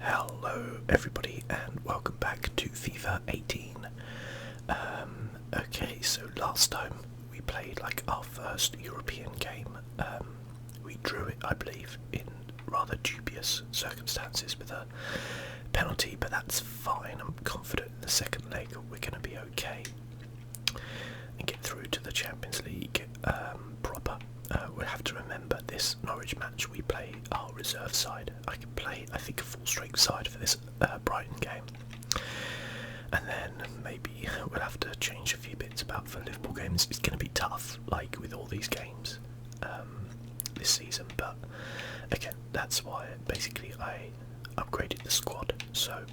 Hello everybody and welcome back to FIFA 18. Okay, so last time we played like our first European game. We drew it, I believe, in rather dubious circumstances with a penalty, but that's fine. I'm confident in the second leg we're going to be okay and get through to the Champions League proper. We'll have to remember this Norwich match we play our reserve side. I can play, I think, a full strength side for this Brighton game. And then maybe we'll have to change a few bits about for Liverpool games. It's going to be tough, like with all these games this season. But again, that's why basically I upgraded the squad. So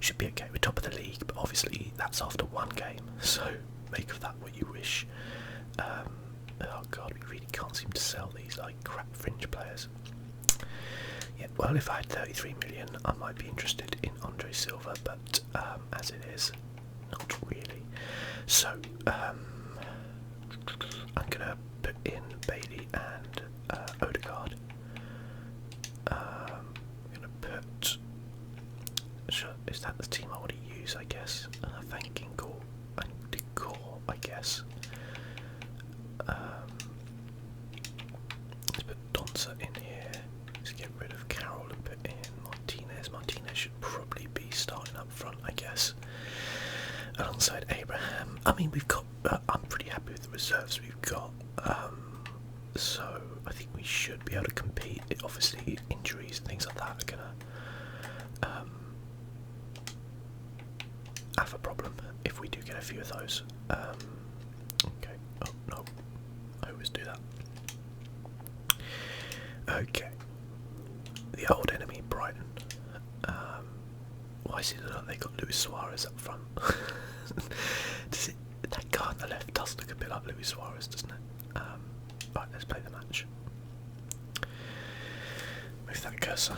should be okay. We're top of the league, but obviously that's after one game. So make of that what you wish. Oh god, we really can't seem to sell these like crap fringe players. Yeah, well, if I had 33 million, I might be interested in Andre Silva, but as it is, not really. So I'm gonna put in Bailey and Odegaard. I'm gonna put. Is that the team I want to use? I guess. Thanking Gore and Decor, I guess. Let's put Donza in here. Let's get rid of Carroll and put in Martinez. Martinez should probably be starting up front, I guess, alongside Abraham. I mean, we've got. I'm pretty happy with the reserves we've got. So I think we should be able to compete. Obviously, injuries and things like that are gonna have a problem if we do get a few of those. Okay. Oh no, I always do that. Okay. The old enemy, Brighton. Why is it that they got Luis Suarez up front? That guy on the left does look a bit like Luis Suarez, doesn't it? Right, let's play the match. Move that cursor.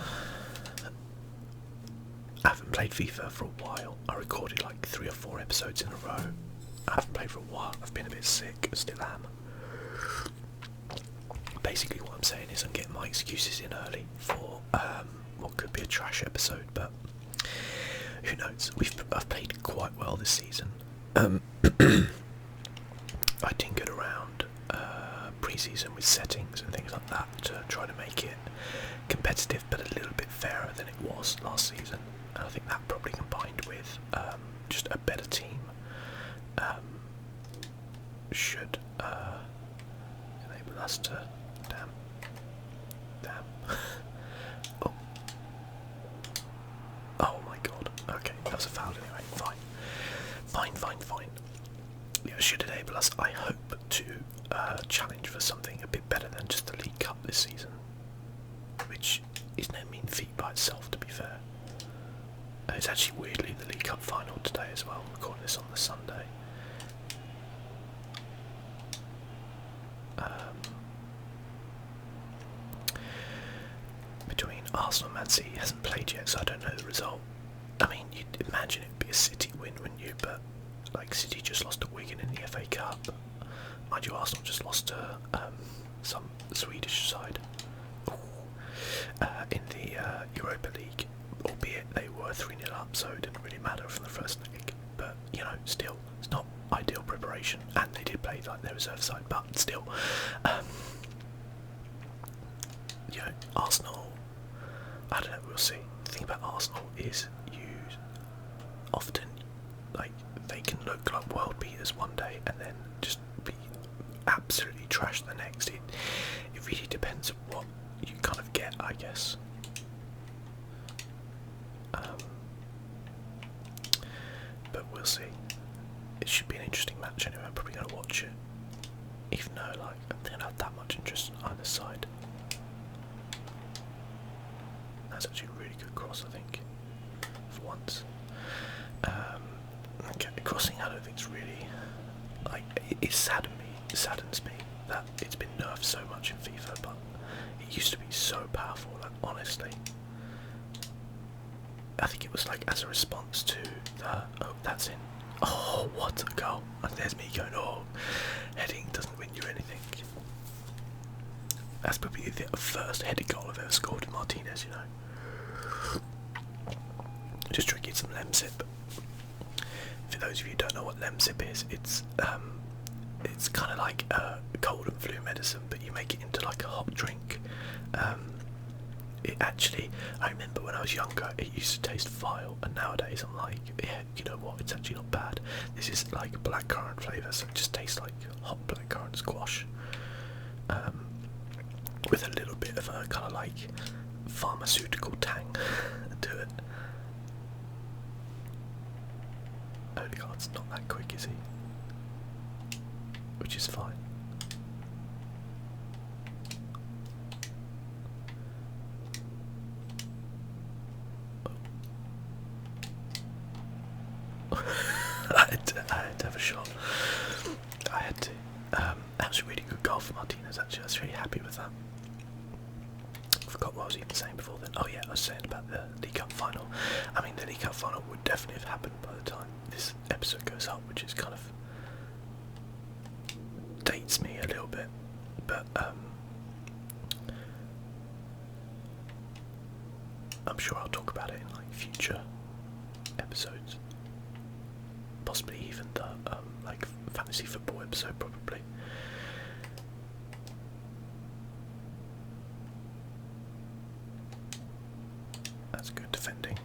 I haven't played FIFA for a while. I recorded like 3 or 4 episodes in a row. I haven't played for a while. I've been a bit sick, still am. Basically what I'm saying is I'm getting my excuses in early for what could be a trash episode, but who knows. I've played quite well this season. I tinkered around pre-season with settings and things like that to try to make it competitive but a little bit fairer than it was last season. And I think that probably combined with just a better team should enable us to. Damn. Oh my god. Okay, that was a foul anyway. Fine. Yeah, it should enable us, I hope, to challenge for something a bit better than just the League Cup this season, which is no mean feat by itself, to be fair. It's actually weirdly the League Cup final today as well. I'm recording this on the Sunday. Between Arsenal and Man City, he hasn't played yet, so I don't know the result. I mean, you'd imagine it'd be a City win, wouldn't you? But like, City just lost to Wigan in the FA Cup. Mind you, Arsenal just lost to some Swedish side in the Europa League, albeit they were 3-0 up, so it didn't really matter from the first leg. But you know, still, it's not ideal preparation, and they did play like their reserve side, but still, you know, Arsenal. I don't know. We'll see. The thing about Arsenal is you often, like, they can look like world beaters one day and then just be absolutely trash the next. It really depends on what you kind of get, I guess. But we'll see. It should be an interesting match anyway. I'm probably going to watch it, even though like I don't have that much interest on either side. That's actually a really good cross, I think, for once. Okay, crossing I don't think it's really, like, it saddens me that it's been nerfed so much in FIFA, but it used to be so powerful, like, honestly. I think it was like as a response to the, oh, that's in, oh, what a goal, and there's me going, oh, heading doesn't win you anything. That's probably the first headed goal I've ever scored with Martinez, you know. Just drinking some Lemsip. For those of you who don't know what Lemsip is, it's kind of like a cold and flu medicine, but you make it into like a hot drink. It actually, I remember when I was younger, it used to taste vile, and nowadays I'm like, yeah, you know what? It's actually not bad. This is like blackcurrant flavour, so it just tastes like hot blackcurrant squash, with a little bit of a kind of like pharmaceutical tang to it. Odegaard's not that quick, is he? Which is fine. I had to have a shot. I had to. That was a really good goal for Martinez, actually. I was really happy with that. I forgot what I was even saying before then. Oh yeah, I was saying about the League Cup final. I mean, the League Cup final would definitely have happened by the time this episode goes up, which is kind of dates me a little bit, but I'm sure I'll talk about it in like future episodes, possibly even the like fantasy football episode, probably. That's good defending.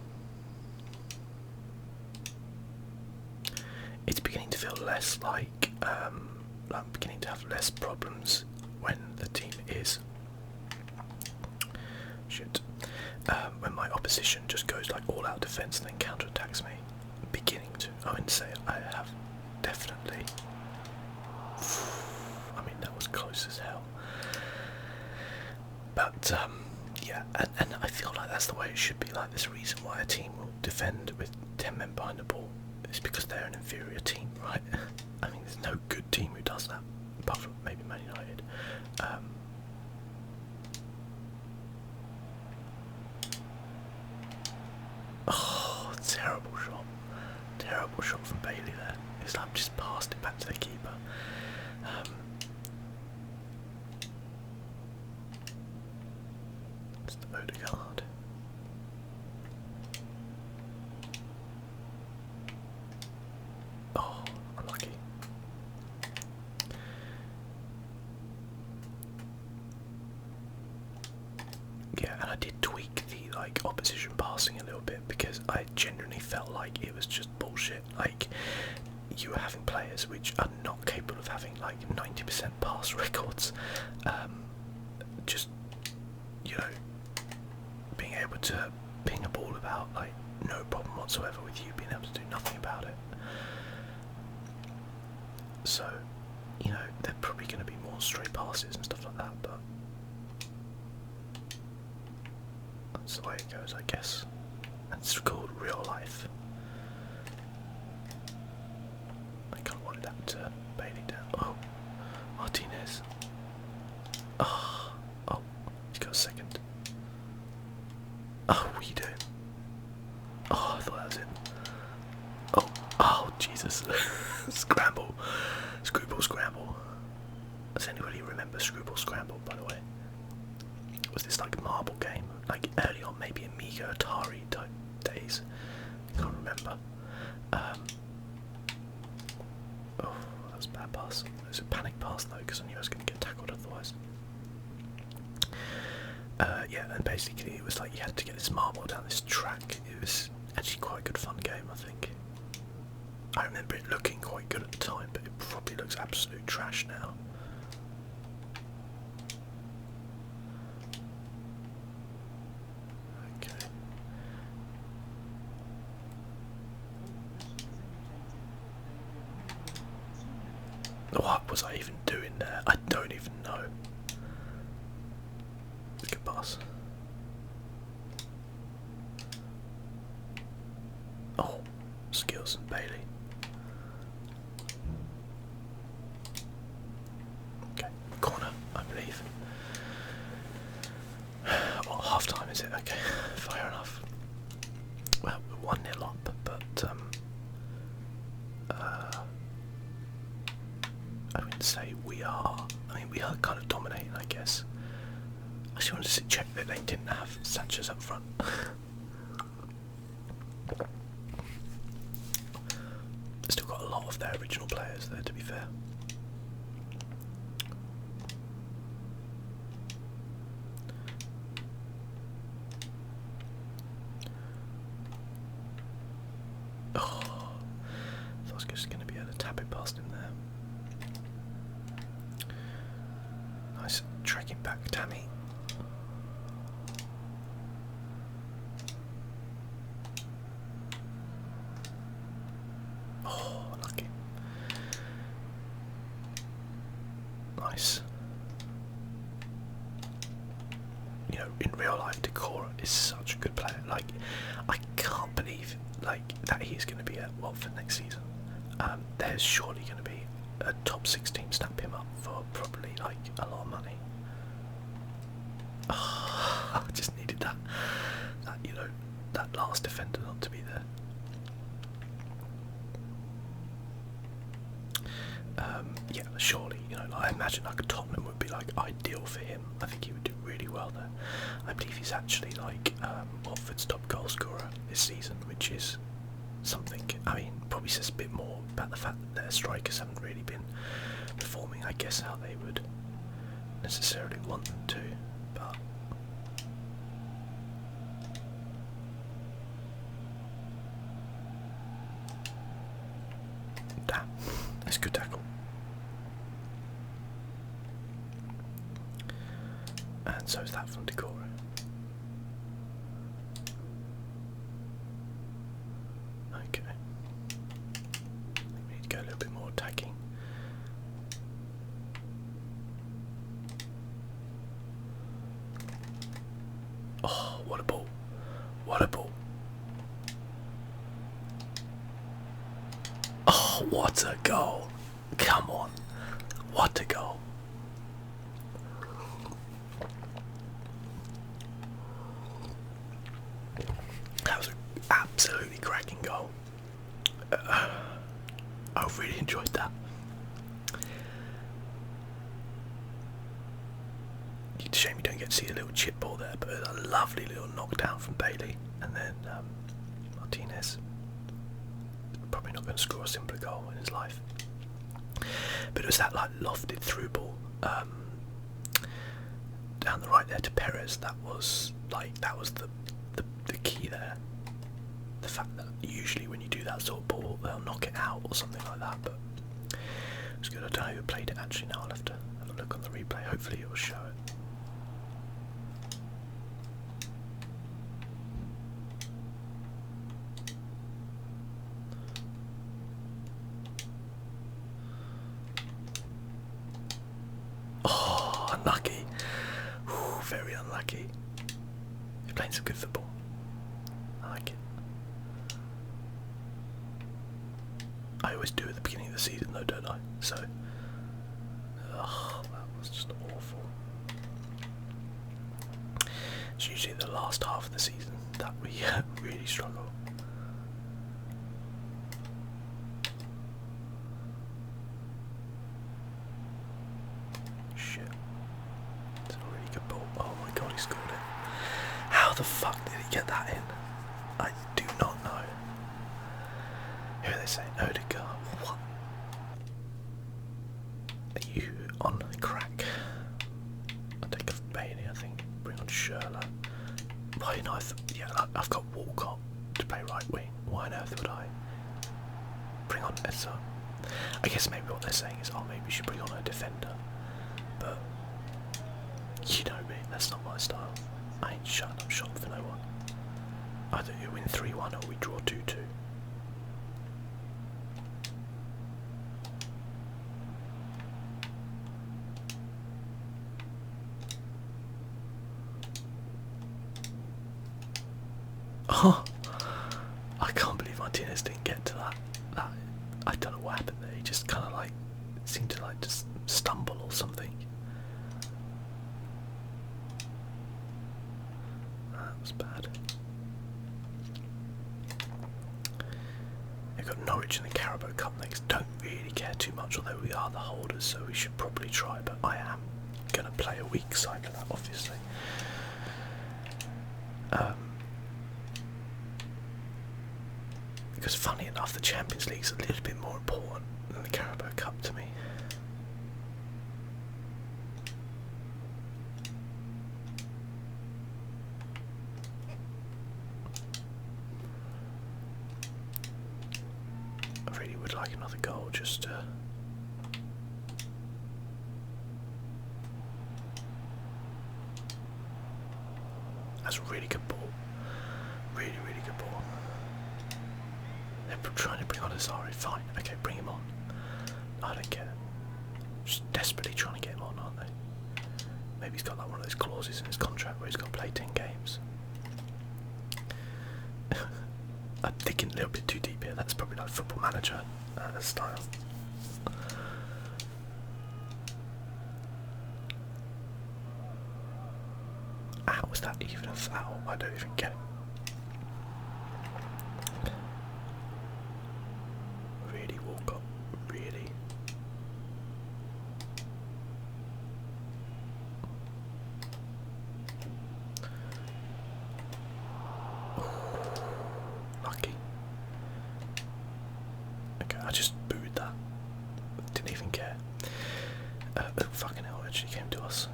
It's beginning to feel less like I'm beginning to have less problems when the team is when my opposition just goes like all out defence and then counter-attacks me. Beginning to, I wouldn't say I have definitely, I mean that was close as hell, but yeah, and I feel like that's the way it should be. Like, there's a reason why a team will defend with 10 men behind the ball. It's because they're an inferior team, right? I mean, there's no good team who does that, apart from maybe Man United. Oh, terrible shot from Bailey there. It's like just passed it back to the keeper. It's the Odegaard. Oh, unlucky. Yeah, and I did tweak the like opposition passing a little bit because I genuinely felt like it was just bullshit. Like, you were having players which are not capable of having like 90% pass records. Just, you know, being able to ping a ball about like no problem whatsoever, with you being able to do nothing about it. So, you know, there are probably going to be more stray passes and stuff like that, but that's the way it goes, I guess. That's called real life. I kind of wanted that to Bailey down. Oh, Martinez. Oh, he's got a second. Oh, what are you doing? Oh, I thought that was it. Oh, Jesus. Scramble. Screwball Scramble. Does anybody remember Screwball Scramble, by the way? Was this like a marble game? Like early on, maybe Amiga, Atari type days? I can't remember. Oh, that was a bad pass. It was a panic pass though, because I knew I was going to get tackled otherwise. Yeah, and basically it was like you had to get this marble down this track. It was actually quite a good fun game, I think. I remember it looking quite good at the time, but it probably looks absolute trash now. Okay. What was I even doing there? I don't even know. Good pass. Oh, skills and Bailey. Okay, corner, I believe. Well, half time is it? Okay, fair enough. Well, we're 1-0 up, but I wouldn't say we are. I mean, we are kind of dominating, I guess. I just wanted to check that they didn't have Sanchez up front. of their original players there, to be fair. Oh, I was just going to be able to tap it past him there. Nice tracking back, Tammy. Oh, lucky. Nice. You know, in real life, Decora is such a good player. Like, I can't believe that he's going to be at Watford next season. There's surely going to be a top 6 team snap him up for probably like a lot of money. Oh, I just needed that you know, that last defender not to be there. Yeah, surely, you know, I imagine like Tottenham would be like ideal for him. I think he would do really well there. I believe he's actually like Watford's top goal scorer this season, which is something. I mean, probably says a bit more about the fact that their strikers haven't really been performing, I guess, how they would necessarily want them to, but damn, that's a good tackle. And so is that from Decora. Okay. We need to go a little bit more attacking. Oh, what a ball. What a ball. Oh, what a goal. Come on. What a goal. That was an absolutely cracking goal. I really enjoyed that. It's a shame you don't get to see a little chip ball there, but a lovely little knockdown from Bailey, and then Martinez. Probably not going to score a simpler goal in his life. But it was that like lofted through ball down the right there to Perez. That was the key there. The fact that usually when you do that sort of ball, they'll knock it out or something like that. But it was good. I don't know who played it actually. Now I'll have to have a look on the replay. Hopefully it will show it. Oh, unlucky. Ooh, very unlucky. He's playing some good football. I like it. I always do at the beginning of the season though, don't I? So, that was just awful. It's usually the last half of the season that we really struggle. Shit. It's a really good ball. Oh my god, he scored it. How the fuck did he get that in? I do not know. Who are they saying? Odegaard. What? Are you on crack? I'll take off Bailey, I think. Bring on Schürrle. Why not? Yeah, I've got Walcott to play right wing. Why on earth would I bring on Essa? I guess maybe what they're saying is, oh, maybe we should bring on a defender. But you know me, that's not my style. I ain't shutting up shop for no one. Either we win 3-1 or we draw 2-2. Oh, I can't believe Martinez didn't get to that. I don't know what happened there. He just kind of like seemed to like just stumble or something. That was bad. We've got Norwich in the Carabao Cup next. Don't really care too much, although we are the holders, so we should probably try. But I am going to play a weak side for that, obviously. Because funny enough, the Champions League's a little bit more important than the Carabao Cup to me. I really would like another goal, just that's a really good ball. Really, really good ball. They're trying to bring on Azari. Fine, okay, bring him on. I don't care. Just desperately trying to get him on, aren't they? Maybe he's got like one of those clauses in his contract where he's got to play 10 games. I'm thinking a little bit too deep here. That's probably like Football Manager style. How was that even a foul? I don't even get it. Really, Walcott? Really? Lucky. Okay, I just booed that. Didn't even care. Oh, fucking hell, it actually came to us.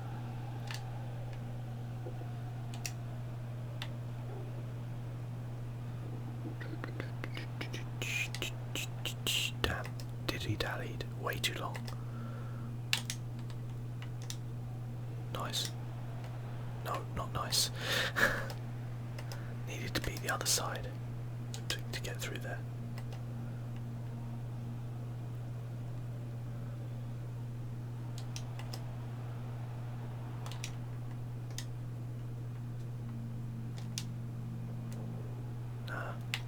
Damn, dilly-dallied way too long. Nice. No, not nice. Needed to be the other side to get through there.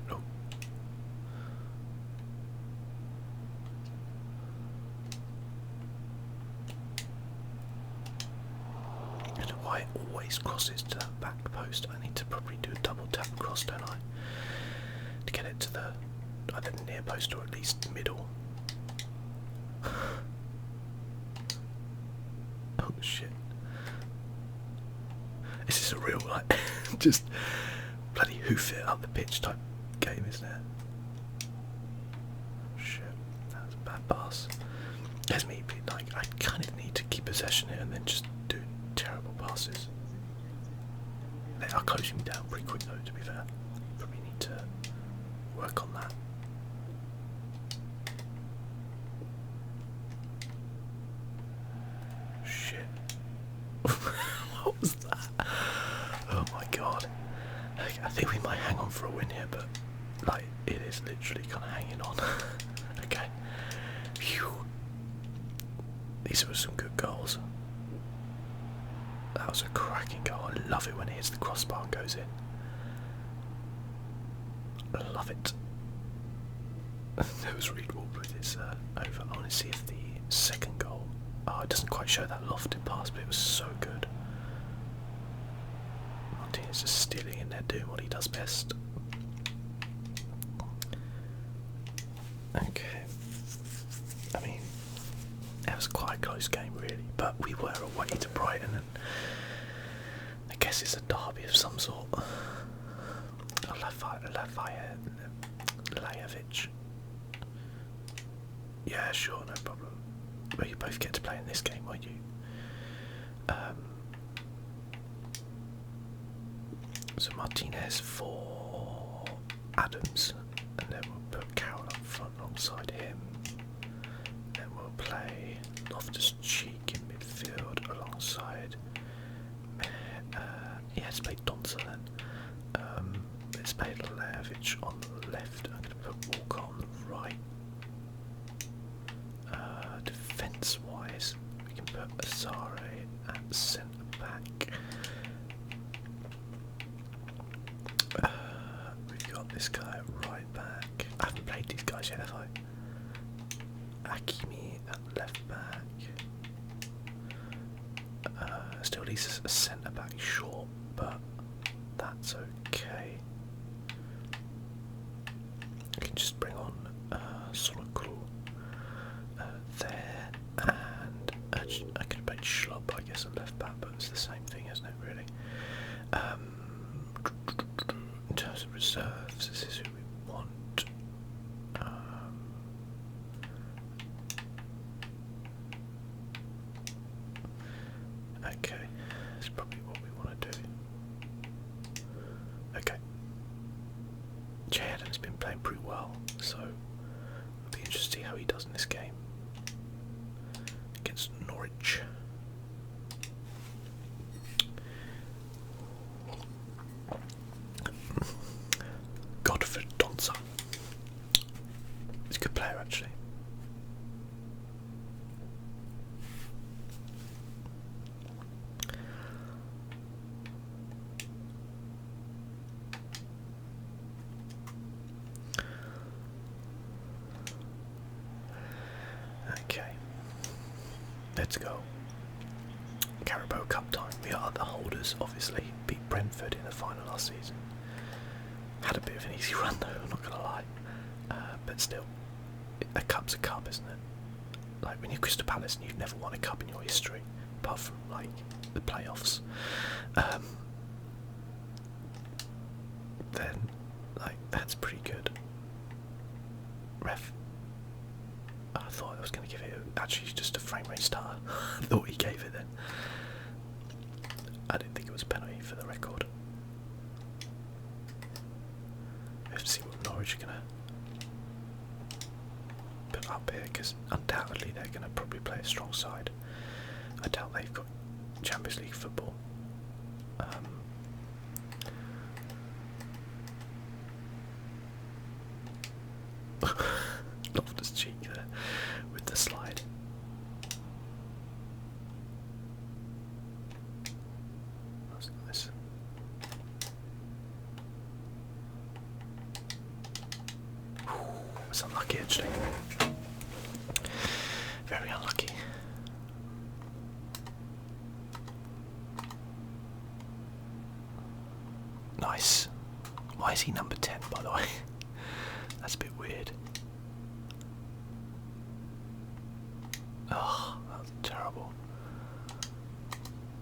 No. I don't know why it always crosses to that back post. I need to probably do a double tap across, don't I? To get it to the either near post or at least middle. Oh shit. This is a real like just bloody hoof it up the pitch type game, isn't it? Shit, that was a bad pass. There's me being like, I kind of need to keep possession here and then just do terrible passes. They are closing me down pretty quick though, to be fair. Probably need to work on that. Shit. What was that? Oh my god. Okay, I think we might hang on for a win here, but like it is literally kind of hanging on. Okay. Phew. These were some good goals. That was a cracking goal. I love it when it hits the crossbar and goes in. I love it. That was Reed Walker with his over. I want to see if the second goal. Oh, it doesn't quite show that lofted pass, but it was so good. Martinez just stealing in there, doing what he does best. Okay. I mean, it was quite a close game, really, but we were away to Brighton, and I guess it's a derby of some sort. Lajovic. Yeah, sure, no problem. Well, you both get to play in this game, won't you? So Martinez for Adams, and then we'll put Carroll up front alongside him. Then we'll play Loftus-Cheek in midfield alongside. Yeah, let's play Donza then. Let's play Lajovic on the left. I'm going to put Walker on the right. Defence-wise, we can put Azare at centre back. We've got this guy at right back. I haven't played these guys yet, have I? Hakimi at left back. Still leaves us a centre back short, but that's okay. We can just bring on Soloklu there, and I could have played Schlupp, I guess, at left back, but it's the same thing, isn't it, really? In terms of reserves, this is who we want. pretty well, so it'll be interesting to see how he does in this game against Norwich. Godfrey Donza. He's a good player, actually. Okay, let's go. Carabao Cup time. We are the holders, obviously. Beat Brentford in the final last season. Had a bit of an easy run though, I'm not going to lie. But still, a cup's a cup, isn't it? Like when you're Crystal Palace and you've never won a cup in your history, apart from like the playoffs, then like that's pretty good. Ref. I thought I was going to give it actually just a frame rate star. I thought he gave it then. I didn't think it was a penalty for the record. We have to see what Norwich are going to put up here, because undoubtedly they're going to probably play a strong side. I doubt they've got Champions League football. Loftus Cheek there with the slide. That's nice. That's unlucky actually. Very unlucky. Nice. Why is he number 10 by the way? That's a bit weird. Oh, that was terrible.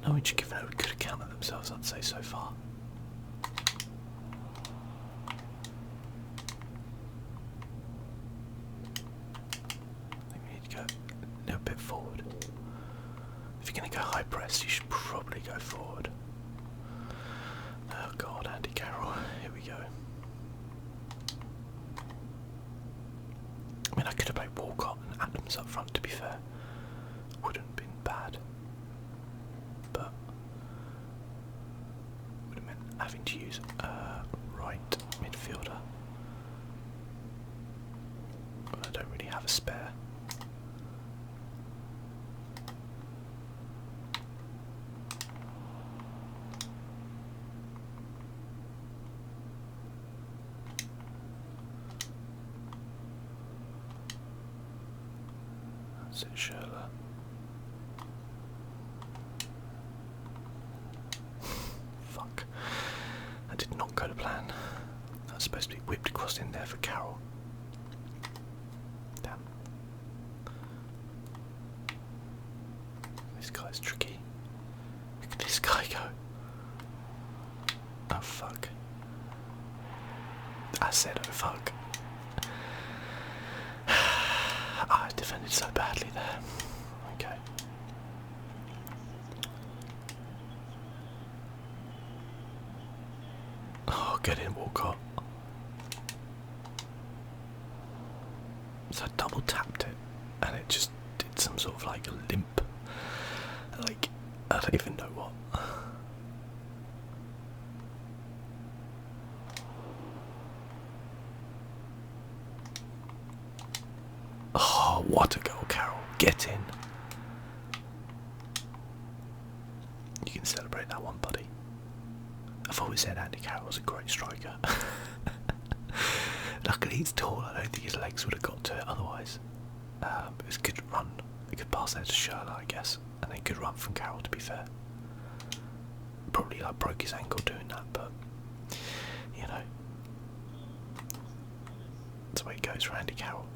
Norwich have given a good account of themselves, I'd say, so far. I think we need to go a little bit forward. If you're going to go high press, you should probably go forward. Oh god, Andy Carroll, here we go. I mean, I could have played Walcott and Adams up front, to be fair. Wouldn't have been bad. But would have meant having to use right midfielder. But I don't really have a spare. That's it, Sherlock. Fuck. That did not go to plan. That was supposed to be whipped across in there for Carroll. Damn. This guy's tricky. Look at this guy go. Oh fuck. I said oh fuck. I defended so badly there. Okay. Oh, get in, Walcott. So I double tapped it and it just did some sort of like a limp. Like, I don't even know what. Oh, what a goal, Carroll. Get in. You can celebrate that one, buddy. I've always said Andy Carroll was a great striker. Luckily he's tall, I don't think his legs would have got to it otherwise. It was a good run, a good pass there to Sherlock, I guess, and then good run from Carroll, to be fair. Probably like broke his ankle doing that, but you know, that's the way it goes for Andy Carroll.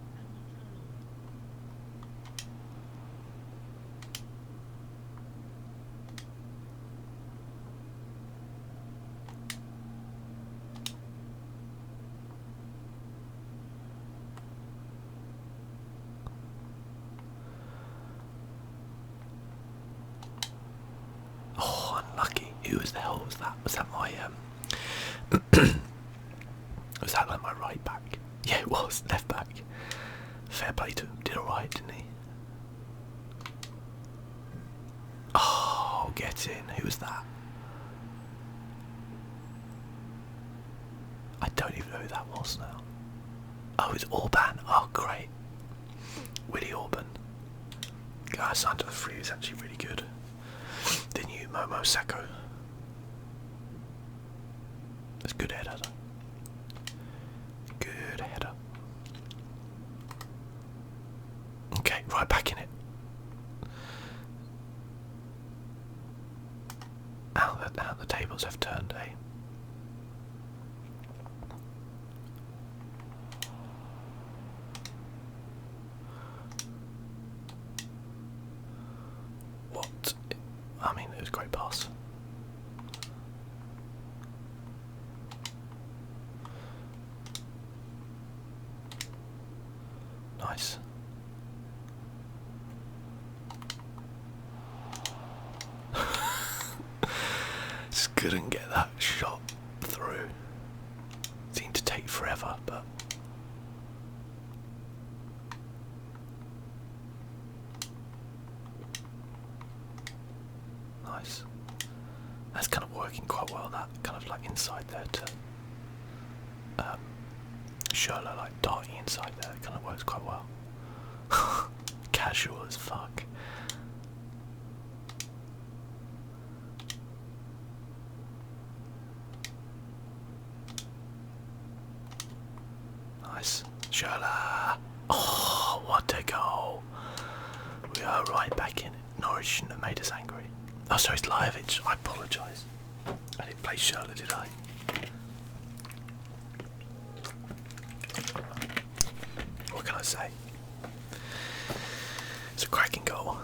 Who the hell was that? Was that my was that like my right back? it was, left back. Fair play to him, did alright, didn't he? Oh, get in, who was that? I don't even know who that was now. Oh, it's Orban, oh great. Willie Orban. Guy signed to the free is actually really good. The new Momo Sacco. That's a good header though. Good header. Okay, right back in it. How the tables have turned, eh? What? I mean, it was a great pass. Nice. Just couldn't get that shot through. Seemed to take forever, but nice. That's kind of working quite well. That kind of like inside there to Schürrle, like darting inside there, kind of works quite well. Casual as fuck. Nice. Schürrle. Oh, what a goal. We are right back in it. Norwich shouldn't have made us angry. Oh, sorry, it's Lajovic. I apologise. I didn't play Schürrle, did I? What can I say? It's a cracking goal.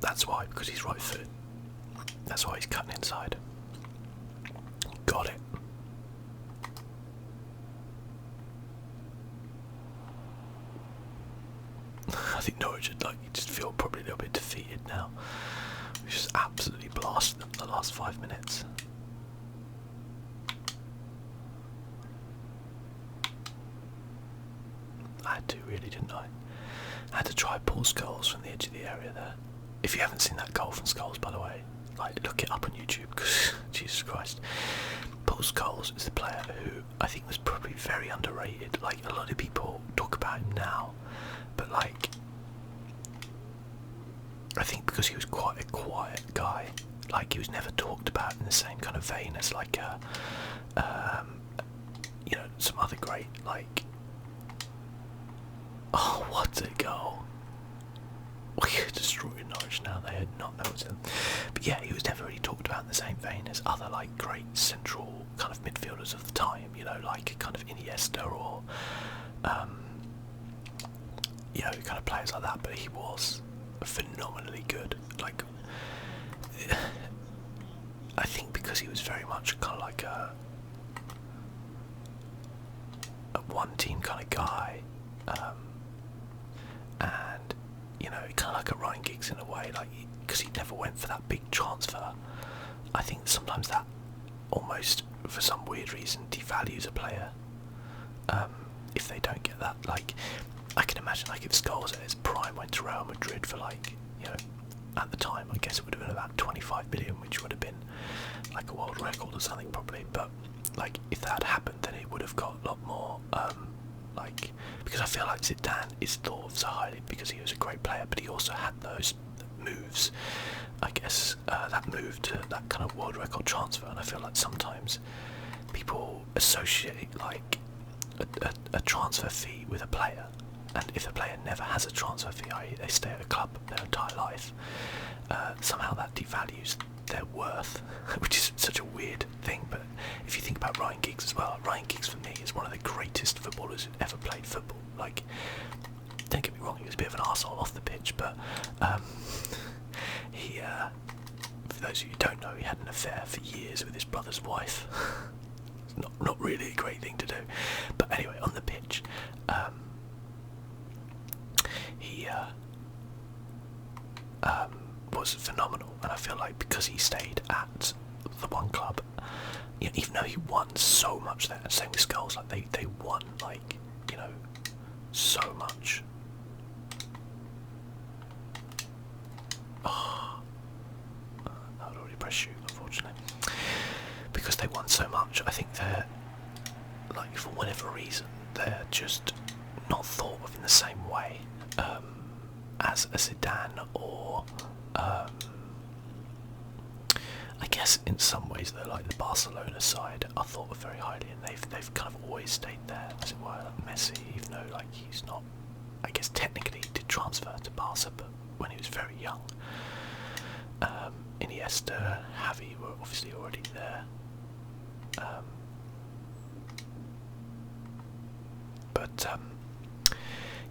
That's why, because he's right footed. That's why he's cutting inside. Got it. I think Norwich would just feel probably a little bit defeated now. We just absolutely blasted them the last 5 minutes. I had to, really, didn't I? I had to try Paul Scholes from the edge of the area there. If you haven't seen that goal from Scholes, by the way, like, look it up on YouTube, because Jesus Christ. Paul Scholes is the player who I think was probably very underrated. Like, a lot of people talk about him now, but like, I think because he was quite a quiet guy, like he was never talked about in the same kind of vein as like you know, some other great, like, oh, what a goal. We are destroying Norwich now, they had not noticed him. But yeah, he was never really talked about in the same vein as other like great central kind of midfielders of the time, you know, like kind of Iniesta or you know, kind of players like that. But he was phenomenally good. Like, I think because he was very much kind of like a one team kind of guy, and you know, kind of like a Ryan Giggs in a way, like, because he never went for that big transfer. I think sometimes that almost, for some weird reason, devalues a player if they don't get that. Like, I can imagine, like, if Scholes at his prime went to Real Madrid for, like, you know, at the time, I guess it would have been about 25 million, which would have been like a world record or something probably. But like, if that had happened, then it would have got a lot more like, because I feel like Zidane is thought of so highly because he was a great player, but he also had those moves, I guess, that move to that kind of world record transfer. And I feel like sometimes people associate like a transfer fee with a player, and if a player never has a transfer fee, i.e. they stay at a club their entire life, somehow that devalues their worth, which is such a weird thing. But if you think about Ryan Giggs as well, Ryan Giggs for me is one of the greatest footballers who ever played football. Like, don't get me wrong, he was a bit of an arsehole off the pitch, but he, for those of you who don't know, he had an affair for years with his brother's wife. Not really a great thing to do, but anyway, on the pitch, he was phenomenal, and I feel like because he stayed at the one club, you know, even though he won so much there, same with Skulls, like they won, like, you know, so much. Oh, I would already press shoot, unfortunately, because they won so much. I think they're, like, for whatever reason, they're just not thought of in the same way as a Zidane or I guess in some ways they're like the Barcelona side are thought of very highly, and they've kind of always stayed there, as it were. Like Messi, even though like he's not, I guess technically did transfer to Barca, but when he was very young. Iniesta, Javi were obviously already there.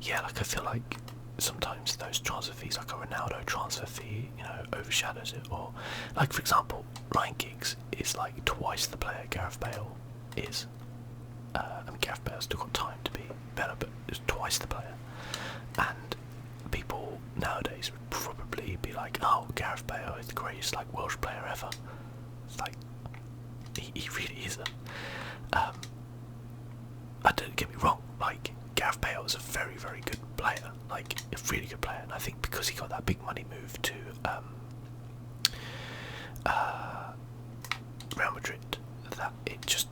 Yeah, like I feel like sometimes those transfer fees, like a Ronaldo transfer fee, you know, overshadows it. Or, like for example, Ryan Giggs is like twice the player Gareth Bale is. I mean, Gareth Bale's still got time to be better, but it's twice the player. And people nowadays would probably be like, "Oh, Gareth Bale is the greatest like Welsh player ever." It's like he really isn't. I don't get me wrong, like Gareth Bale is a very, very good player, like a really good player, and I think because he got that big money move to Real Madrid, that it just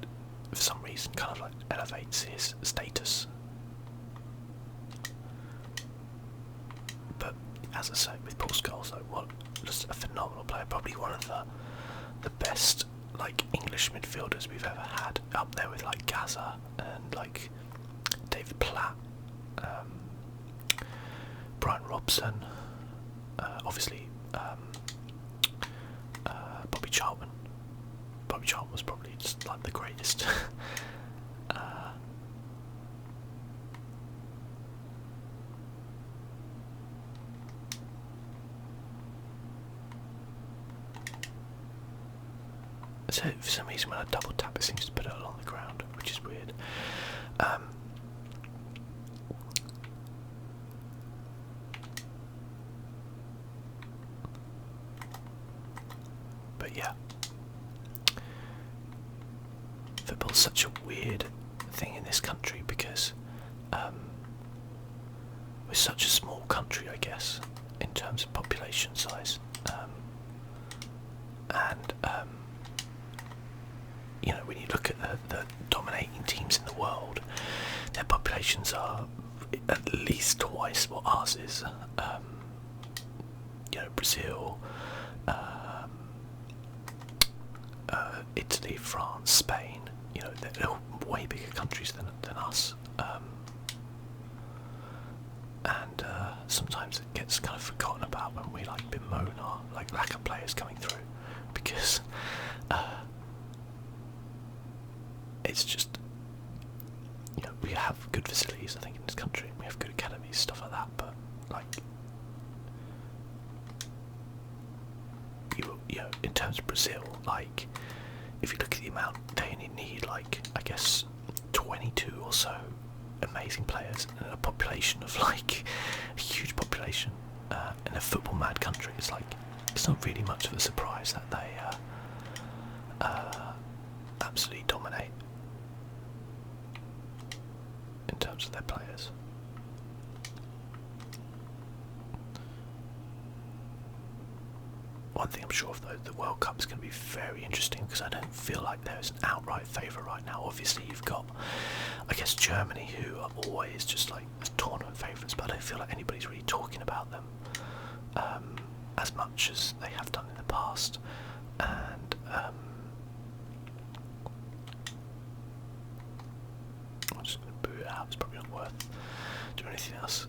for some reason kind of like elevates his status. But as I say, with Paul Scholes, like, what, just a phenomenal player, probably one of the best like English midfielders we've ever had, up there with like Gaza and like David Platt, Brian Robson, obviously Bobby Charlton. Bobby Charlton was probably just like the greatest. So for some reason when I double tap it seems to put it along the ground, which is weird. But yeah, football's such a weird thing in this country because we're such a small country, I guess, in terms of population size, and you know, when you look at the dominating teams in the world, their populations are at least twice what ours is. You know, Brazil, Italy, France, Spain. You know, they're all way bigger countries than us. And sometimes it gets kind of forgotten about when we like bemoan our like lack of players coming through, because it's just, you know, we have good facilities, I think, in this country. We have good academies, stuff like that, but like, you know, in terms of Brazil, like, if you look at the amount, they only need like, I guess, 22 or so amazing players and a population of like a huge population in a football mad country. It's like, it's not really much of a surprise that they absolutely dominate in terms of their players. One thing I'm sure of though, the World Cup is going to be very interesting because I don't feel like there's an outright favourite right now. Obviously you've got, I guess, Germany, who are always just like tournament favourites, but I don't feel like anybody's really talking about them as much as they have done in the past. And I'm just going to boot it out, it's probably not worth doing anything else.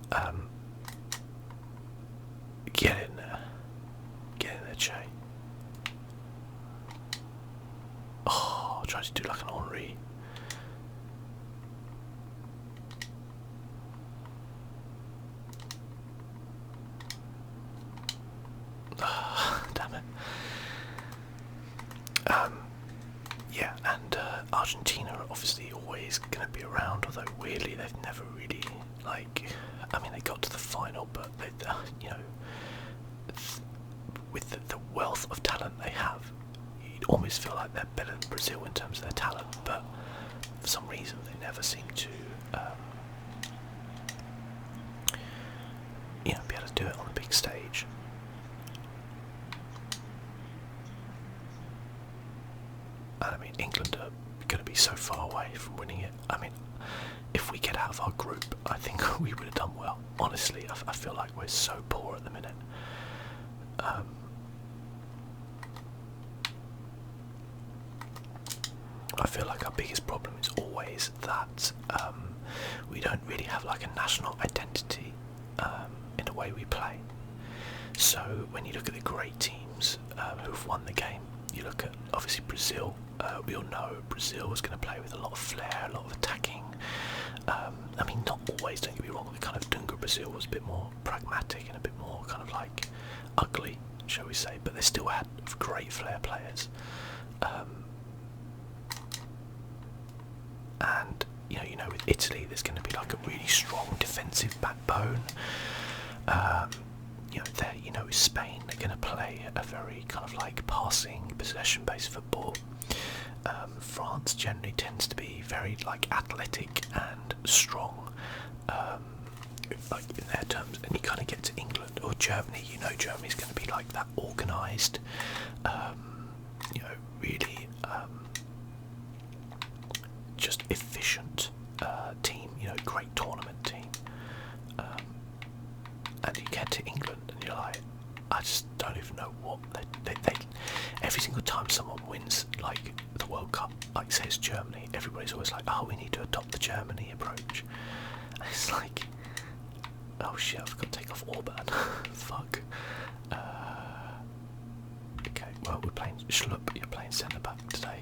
Get in there. Get in there, Che. Oh, trying to do like an Henri. Damn it. Yeah, and Argentina are obviously always going to be around, although weirdly they've never really, like, I mean, they got to the final, but they, you know, with the wealth of talent they have, you'd almost feel like they're better than Brazil in terms of their talent, but for some reason they never seem to be able to do it on the big stage. And I mean, England are going to be so far away from winning it. I mean, if we get out of our group, I think we would have done well. Honestly, I feel like we're so poor at the minute. I feel like our biggest problem is always that we don't really have like a national identity in the way we play. So when you look at the great teams who've won the game, you look at obviously Brazil. We all know Brazil is going to play with a lot of flair, a lot of attacking. I mean, not always, don't get me wrong, the kind of Dunga Brazil was a bit more pragmatic and a bit more kind of like ugly, shall we say, but they still had great flair players. And you know, with Italy, there's going to be like a really strong defensive backbone. With Spain, they're going to play a very kind of like passing, possession-based football. France generally tends to be very like athletic and strong, like in their terms. And you kind of get to England or Germany, Germany's going to be like that organised, really just efficient team. Great tournament team. And you get to England and you're like, I just don't even know what they every single time someone wins like the World Cup, like say it's Germany, everybody's always like, oh, we need to adopt the Germany approach. And it's like, oh shit, I've got to take off Orban. Fuck. Okay, well, we're playing Schlupp, you're playing centre back today.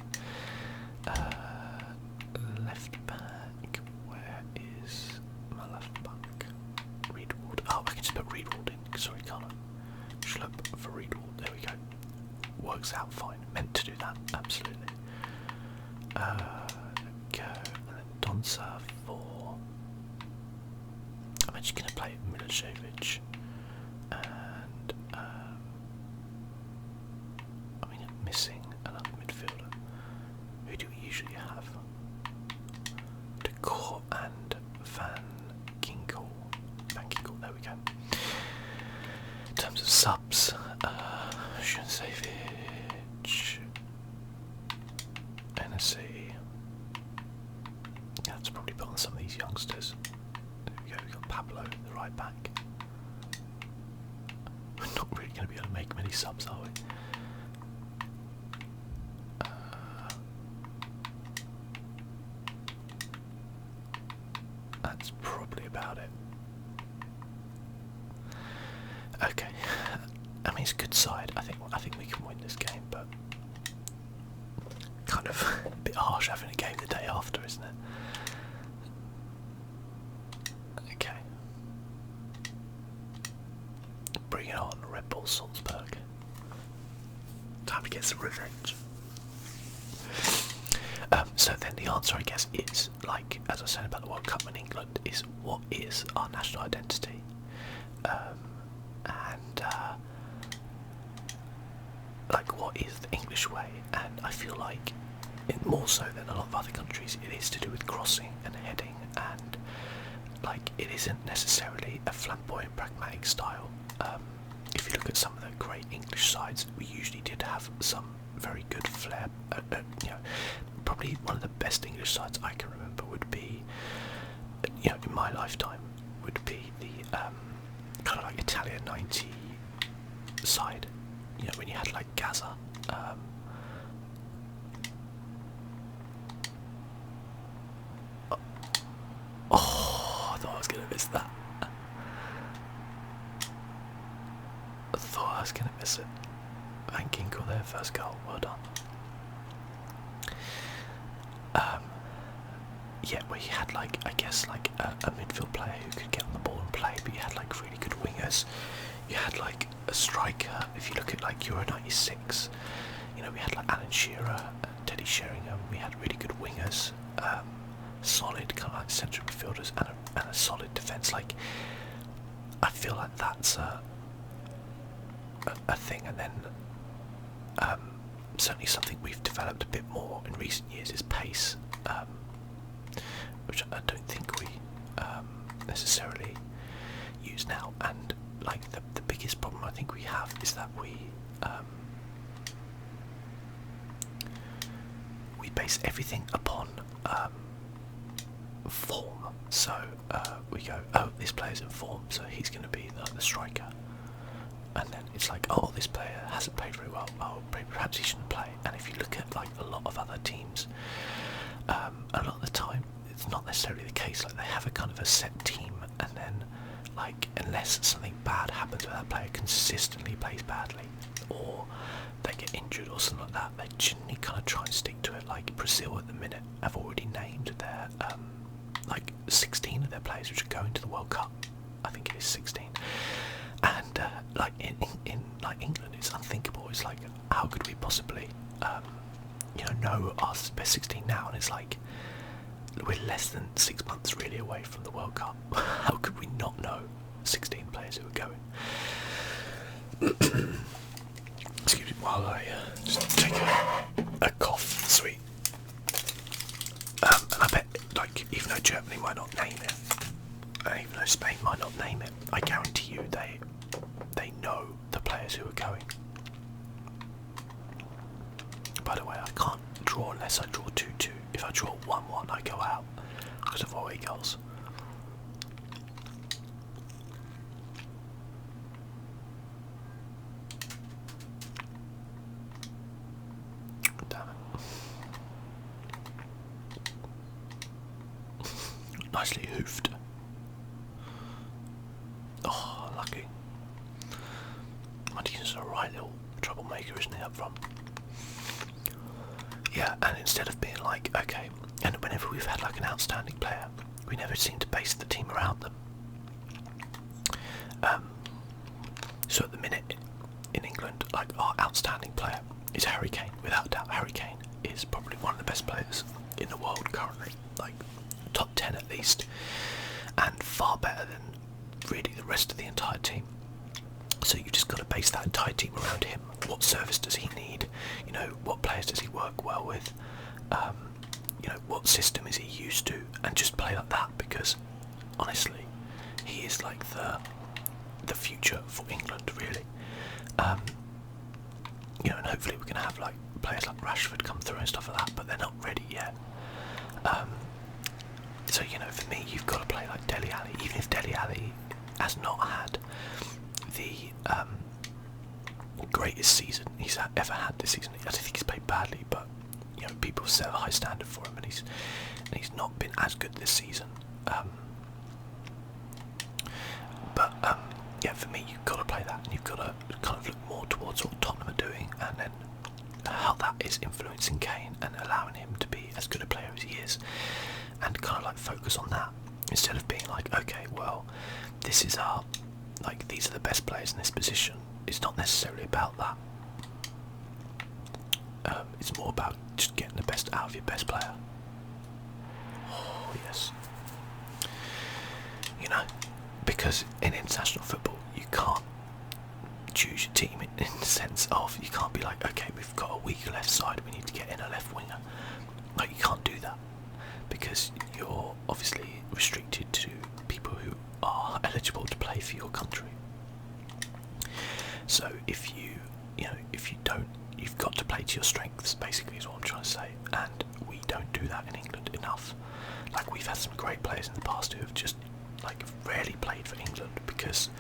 Left back, where is my left back? Reedwald. Oh, I can just put Reedwald in. Sorry, can't I? Schlupp for Reedwald. There we go. Works out fine. Meant to do that. Absolutely. There we go. And then Donsa for. I'm actually going to play Milicevic. And I'm missing another midfielder. Who do we usually have? De Koor and Van Ginkel. There we go. In terms of subs, Šuncević, NSC. Yeah, let's probably put on some of these youngsters. There we go, we've got Pablo, the right back. We're not really going to be able to make many subs, are we? That's probably about it. Okay, I mean it's a good side. I think we can win this game, but kind of a bit harsh having a game the day after, isn't it? Okay, bring it on, Red Bull Salzburg. Time to get some revenge. So then the answer, I guess, is like as I said about the World Cup in England, is what is our national identity? Like what is the English way? And I feel like more so than a lot of other countries, it is to do with crossing and heading, and like it isn't necessarily a flamboyant pragmatic style. If you look at some of the great English sides, we usually did have some very good flair. Probably one of the best English sides I can remember would be, in my lifetime, would be the kind of like Italian '90 side. When you had like Gaza. I thought I was going to miss that. I thought I was going to miss it. Van Ginkel there, first goal, well done. Yeah, where you had like, I guess like a midfield player who could get on the ball and play, but you had like really good wingers. You had like a striker. If you look at like Euro '96, we had like Alan Shearer and Teddy Sheringham. We had really good wingers, solid kind of like central midfielders, and a solid defence. Like, I feel like that's a thing. And then certainly something we've developed a bit more in recent years is pace, which I don't think we necessarily use now. And like the biggest problem I think we have is that we base everything upon form. So we go, oh, this player's in form, so he's going to be the striker. And then it's like, oh, this player hasn't played very well, oh, perhaps he shouldn't play. And if you look at like a lot of other teams, a lot of the time it's not necessarily the case. Like they have a kind of a set team, and then like unless something bad happens where that player consistently plays badly, or they get injured or something like that, they generally kind of try and stick to it. Like Brazil at the minute have already named their like 16 of their players which are going to the World Cup. I think it is 16. And like in like England, it's unthinkable. It's like, how could we possibly know our best 16 now? And it's like we're less than 6 months really away from the World Cup. How could we not know 16 players who are going? Excuse me while I just take a cough, sweet. And I bet, like, even though Germany might not name it, even though Spain might not name it, I guarantee you they know the players who are going. By the way, I can't draw unless I draw 2-2. If I draw 1-1, I go out because of away goals. Damn it. Nicely hoofed. Oh, lucky. Martinez is a right little troublemaker, isn't he, up front? Yeah, and instead of being like, okay, and whenever we've had like an outstanding player, we never seem to base the team around them. So at the minute in England, like our outstanding player is Harry Kane. Without doubt, Harry Kane is probably one of the best players in the world currently, like top 10 at least, and far better than really the rest of the entire team. So you've just got to base that entire team around him. What service does he need? You know, what players does he work well with? You know, what system is he used to? And just play like that, because honestly, he is like the future for England, really. You know, and hopefully we can have like players like Rashford come through and stuff like that, but they're not ready yet. So you know, for me, you've got to play like Dele Alli, even if Dele Alli has not had the greatest season he's ever had this season. I don't think he's played badly, but you know, people set a high standard for him, and he's not been as good this season. Yeah, for me, you've got to play that, and you've got to kind of look more towards what Tottenham are doing, and then how that is influencing Kane and allowing him to be as good a player as he is, and kind of like focus on that instead of being like, okay, well, this is our, like, these are the best players in this position. It's not necessarily about that. It's more about just getting the best out of your best player. Oh, yes. You know, because in international football, you can't choose your team in the sense of, you can't be like, okay, we've got a weaker left side, we need to get in a left winger. Like, you can't do that, because you're obviously restricted to people who are eligible to play for your country. So if you don't, you've got to play to your strengths, basically, is what I'm trying to say. And we don't do that in England enough. Like, we've had some great players in the past who have just like rarely played for England because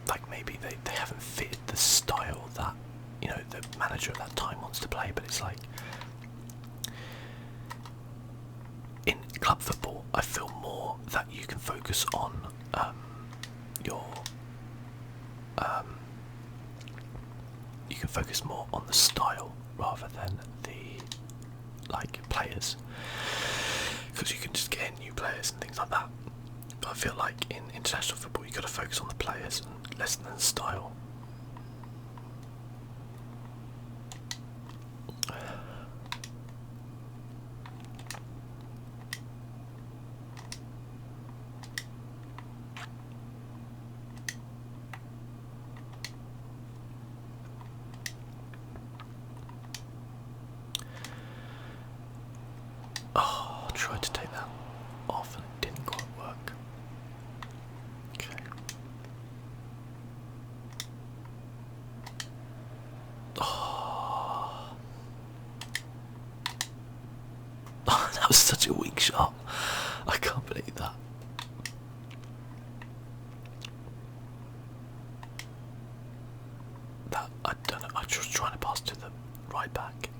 like maybe they haven't fitted the style that, you know, the manager at that time wants to play. But it's like, in club football, I feel more that you can focus on you can focus more on the style rather than the like players, because you can just get in new players and things like that. But I feel like in international football, you've got to focus on the players and less than the style. Oh, I tried to take that off and it didn't quite work. Okay. Oh. That was such a weak shot. I can't believe that. I don't know. I was just trying to pass to the right back.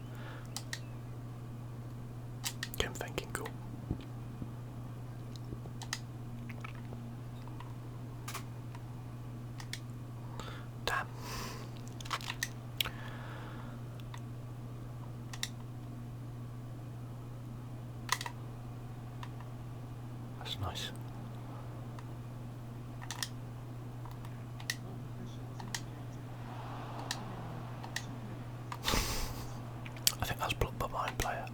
Game thinking, cool. Damn. That's nice. I think that's blocked by my own player.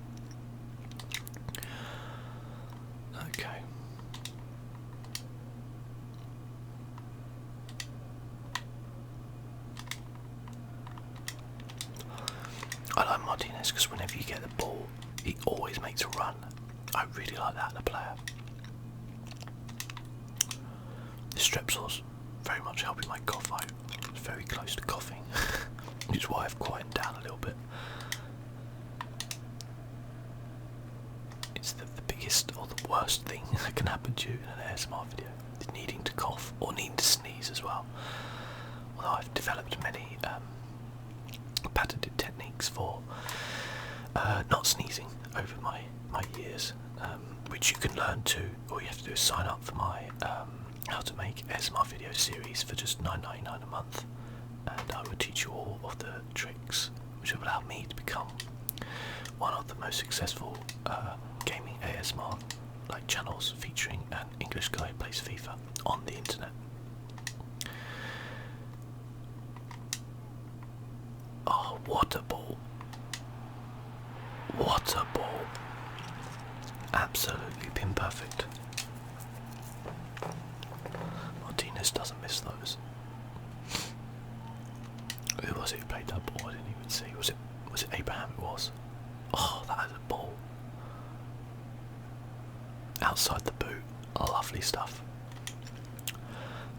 Okay. I like Martinez because whenever you get the ball, he always makes a run. I really like that in a player. This Strepsil's very much helping my cough. I was very close to coughing, which is why I've quietened down a little bit. It's the biggest or the worst thing that can happen to you in an ASMR video. It's needing to cough or needing to sneeze as well. Although I've developed many patented techniques for not sneezing over my years, which you can learn too. All you have to do is sign up for my how to make ASMR video series for just $9.99 a month, and I will teach you all of the tricks which will allow me to become one of the most successful gaming ASMR channels featuring an English guy who plays FIFA on the internet. Oh, what a ball! What a ball! Absolutely pin perfect. Martinez doesn't miss those. Who was it who played that ball? I didn't even see. Was it Abraham? It was. Oh, that is a ball. Outside the boot. Lovely stuff.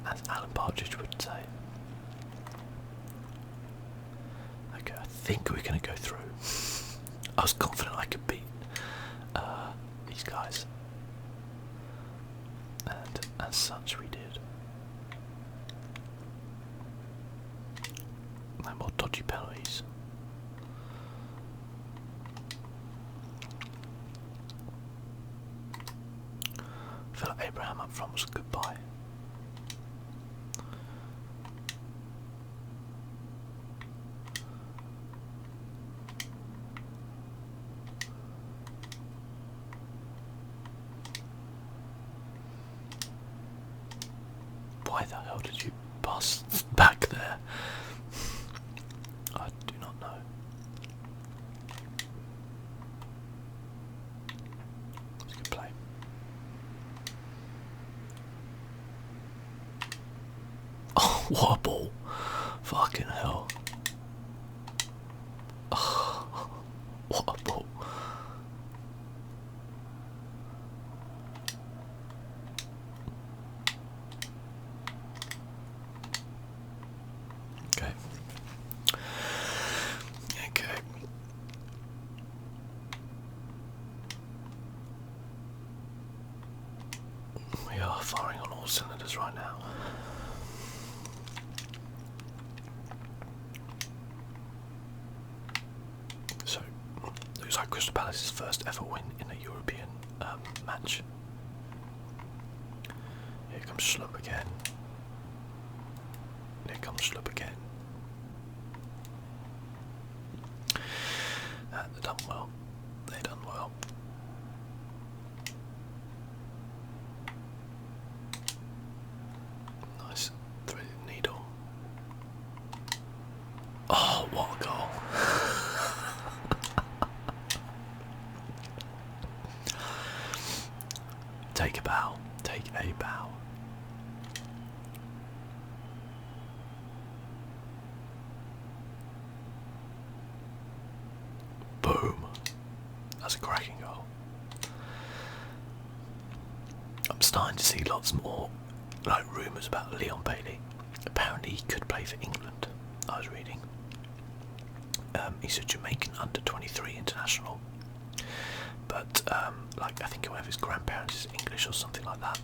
As Alan Partridge would say. Okay, I think we're going to go through. I was confident I could beat these guys. And as such we did. No more dodgy penalties. I feel like Abraham up front was a good buy. Why the hell did you pass back there? I do not know. It's a good play. Oh, what a ball. Fucking hell. Oh, what a ball. Okay. Okay. We are firing on all cylinders right now. So, looks like Crystal Palace's first ever win in a European match. Here comes Schlupp again. Here comes Schlupp again. They've done well. They've done well. Nice threaded needle. Oh, what a goal! Take a bow. Take a bow. Boom. That's a cracking goal. I'm starting to see lots more like rumours about Leon Bailey. Apparently he could play for England, I was reading. He's a Jamaican under-23 international, but like I think one of his grandparents is English or something like that.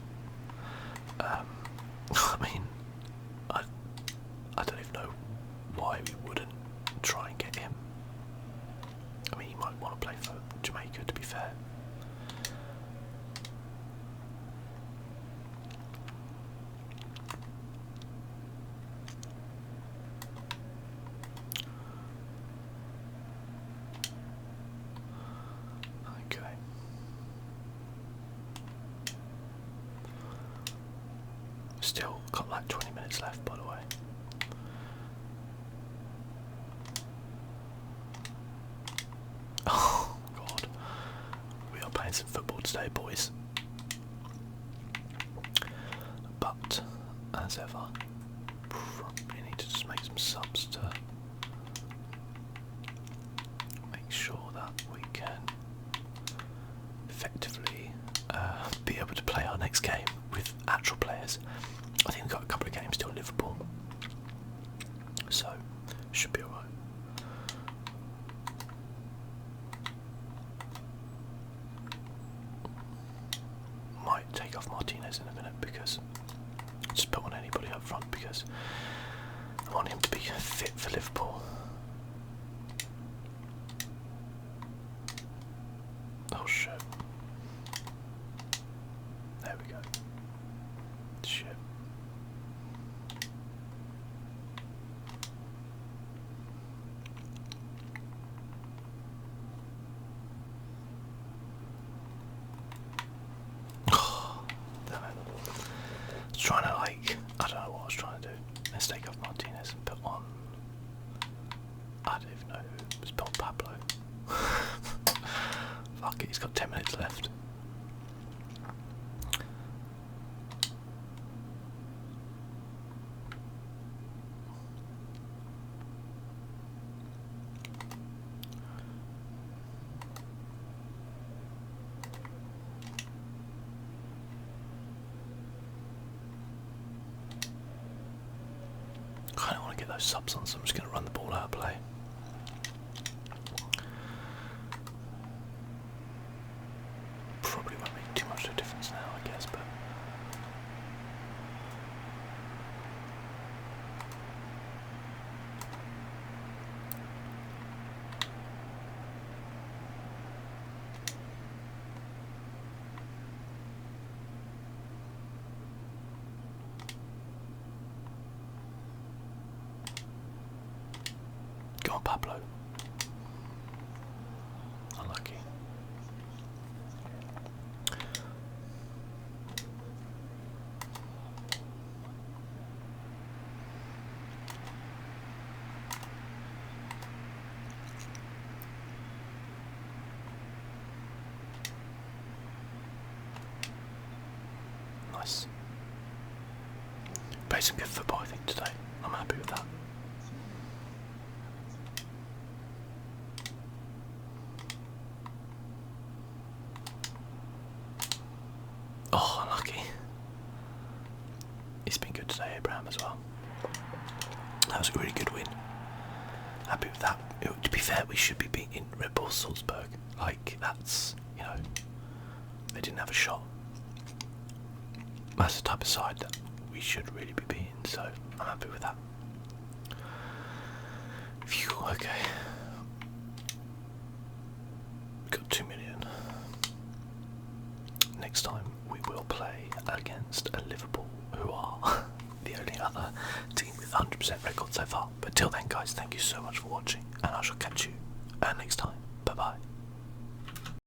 I mean, I don't even know why we wouldn't try and get him. I mean, he might want to play for Jamaica, to be fair. Okay. Still got like 20 minutes left, by the way. Oh God, we are playing some football today, boys. But as ever, probably need to just make some subs to make sure that we can effectively be able to play our next game with actual players. I think we've got a couple of games still in Liverpool, so should be alright. Might take off Martinez in a minute because just put on anybody up front because I want him to be fit for Liverpool. Oh shit. There we go. Shit. Oh, damn it. I was trying to like, I don't know what I was trying to do. Let's take off Martinez and put on, I don't even know who, let's put on Pablo. Fuck it, he's got 10 minutes left. I don't want to get those subs on, so I'm just going to run the ball out of play. Probably won't make too much of a difference now, I guess, but go on, Pablo. Unlucky. Nice. Played some good football, I think, today. I'm happy with that. Oh, unlucky. He's been good today, Abraham, as well. That was a really good win. Happy with that. To be fair, we should be beating Red Bull Salzburg. Like, that's, you know, they didn't have a shot. That's the type of side that we should really be beating, so I'm happy with that. Phew, okay. We've got 2 million. Next time we will play against Liverpool, who are the only other team with 100% record so far. But till then, guys, thank you so much for watching, and I shall catch you next time. Bye bye.